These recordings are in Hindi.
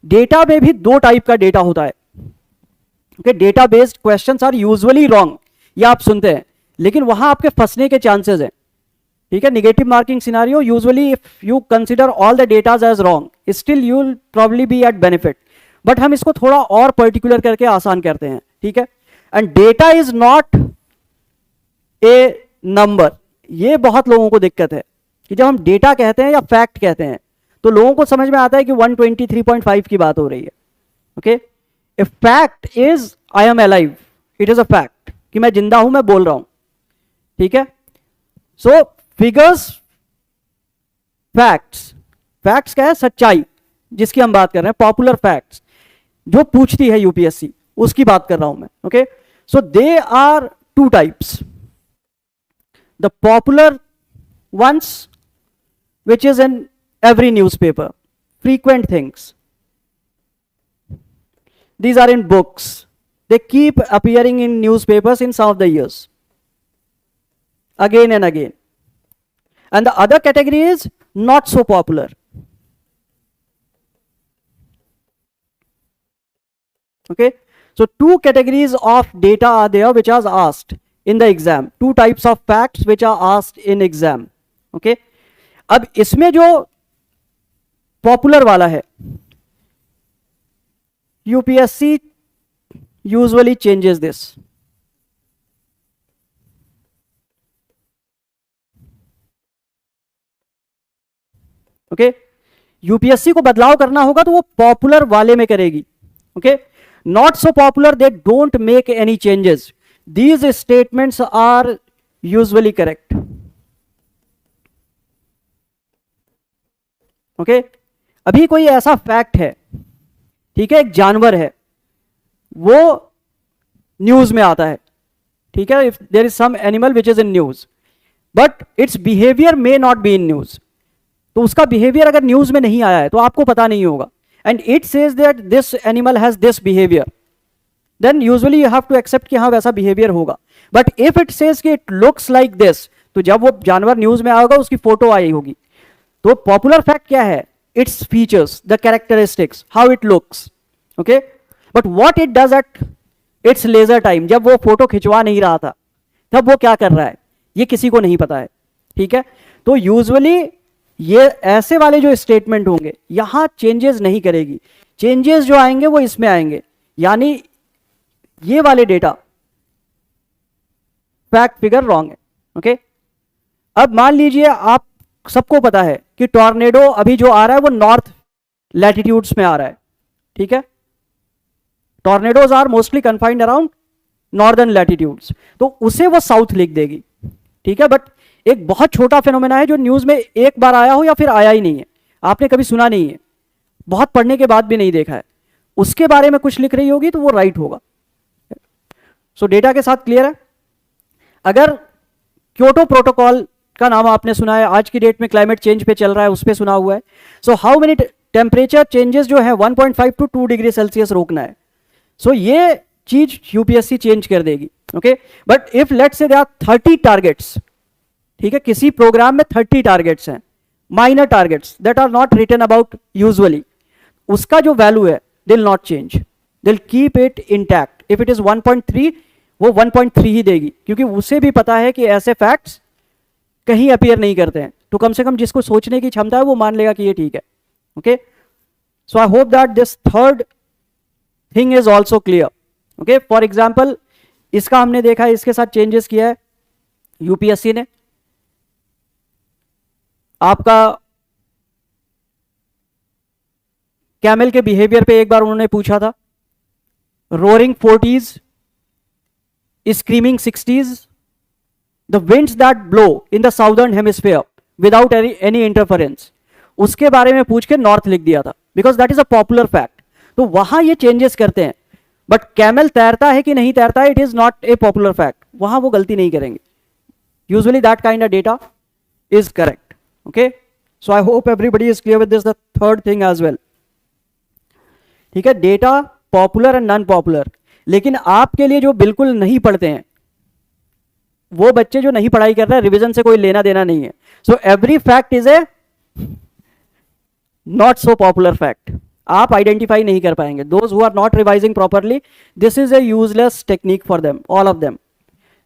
डेटा में भी दो टाइप का डेटा होता है. Okay, data based questions are usually wrong, ये आप सुनते हैं, लेकिन वहां आपके फंसने के चांसेस हैं. ठीक है, negative marking scenario usually if you consider all the datas as wrong still you will probably be at benefit, but हम इसको थोड़ा और पर्टिकुलर करके आसान करते हैं. ठीक है, and data is not A number. ये बहुत लोगों को दिक्कत है कि जब हम डेटा कहते हैं या फैक्ट कहते हैं तो लोगों को समझ में आता है कि 123.5 की बात हो रही है. Okay, a fact is I am alive, it is a fact कि मैं जिंदा हूं, मैं बोल रहा हूं. ठीक है, सो फिगर्स, फैक्ट्स, फैक्ट्स क्या है? सच्चाई जिसकी हम बात कर रहे हैं, पॉपुलर फैक्ट्स जो पूछती है यूपीएससी, उसकी बात कर रहा हूं मैं. Okay, so they are two types. The popular ones which is in every newspaper, frequent things, these are in books, they keep appearing in newspapers in some of the years again and again. And the other category is not so popular. Okay, so two categories of data are there which are asked in the exam, two types of facts which are asked in exam. Okay, अब इसमें जो पॉपुलर वाला है, UPSC usually changes this. Okay, UPSC को बदलाव करना होगा तो वो पॉपुलर वाले में करेगी. Okay, not so popular they don't make any changes. These statements are usually correct. Okay, अभी कोई ऐसा फैक्ट है, ठीक है, एक जानवर है, वो न्यूज में आता है. ठीक है, if there is some animal which is in news but its behaviour may not be in news, तो उसका बिहेवियर अगर न्यूज में नहीं आया है तो आपको पता नहीं होगा. And it says that this animal has this behaviour, then usually you have to accept कि हाँ वैसा बिहेवियर होगा. बट इफ इट सेज कि इट लुक्स लाइक दिस, तो जब वो जानवर न्यूज में आएगा उसकी फोटो आई होगी. तो पॉपुलर फैक्ट क्या है? Its features, the characteristics, how it looks. Okay, but what it does at its leisure time, जब वो फोटो खिंचवा नहीं रहा था तब वो क्या कर रहा है, ये किसी को नहीं पता है. ठीक है, तो यूजुअली ये ऐसे वाले जो स्टेटमेंट होंगे यहां चेंजेस नहीं करेगी. चेंजेस जो आएंगे वो इसमें आएंगे, यानी ये वाले डेटा फैक्ट फिगर रॉन्ग है. ओके, अब मान लीजिए आप सबको पता है कि टॉर्नेडो अभी जो आ रहा है वो नॉर्थ लैटिट्यूड्स में आ रहा है. ठीक है, tornadoes are mostly confined around northern latitudes, तो उसे वो साउथ लिख देगी. ठीक है, बट एक बहुत छोटा फिनोमेना है जो न्यूज में एक बार आया हो या फिर आया ही नहीं है, आपने कभी सुना नहीं है, बहुत पढ़ने के बाद भी नहीं देखा है, उसके बारे में कुछ लिख रही होगी तो वो राइट होगा. सो डेटा के साथ क्लियर है. अगर क्योटो प्रोटोकॉल का नाम आपने सुना है, आज की डेट में क्लाइमेट चेंज पे चल रहा है, उस पे सुना हुआ है. So how many temperature changes जो है 1.5 to 2 डिग्री सेल्सियस रोकना है. सो ये चीज यूपीएससी चेंज कर देगी. Okay, but if let's say there are 30 targets, ठीक है, किसी प्रोग्राम में 30 टारगेट्स हैं, minor targets that are not written about usually, उसका जो वैल्यू है they will not change, they will keep it intact. If it is 1.3 वो 1.3 ही देगी, क्योंकि उसे भी पता है कि ऐसे फैक्ट्स कहीं अपीयर नहीं करते हैं, तो कम से कम जिसको सोचने की क्षमता है वो मान लेगा कि ये ठीक है. Okay, so I hope that this third thing is also clear. Okay, for example इसका हमने देखा है, इसके साथ चेंजेस किया है यूपीएससी ने. आपका कैमल के बिहेवियर पे एक बार उन्होंने पूछा था, roaring 40s, screaming 60s, the winds that blow in the southern hemisphere without any interference, उसके बारे में पूछ के नॉर्थ लिख दिया था, because that is a popular fact. तो वहां ये चेंजेस करते हैं, बट कैमल तैरता है कि नहीं तैरता है, it is not a popular fact, वहां वो गलती नहीं करेंगे. Usually that kind of data is correct. Okay, so I hope everybody is clear with this, the third thing as well. ठीक है, data popular and non popular. लेकिन आपके लिए जो बिल्कुल नहीं पढ़ते हैं, वो बच्चे जो नहीं पढ़ाई कर रहे हैं, रिवीजन से कोई लेना देना नहीं है. So every fact is a not so popular fact. आप आइडेंटिफाई नहीं कर पाएंगे. Those who are not revising properly, this is a useless technique for them, all of them.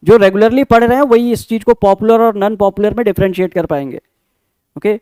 जो रेगुलरली पढ़ रहे हैं वही इस चीज को पॉपुलर और नॉन पॉपुलर में डिफरेंशिएट कर पाएंगे. ओके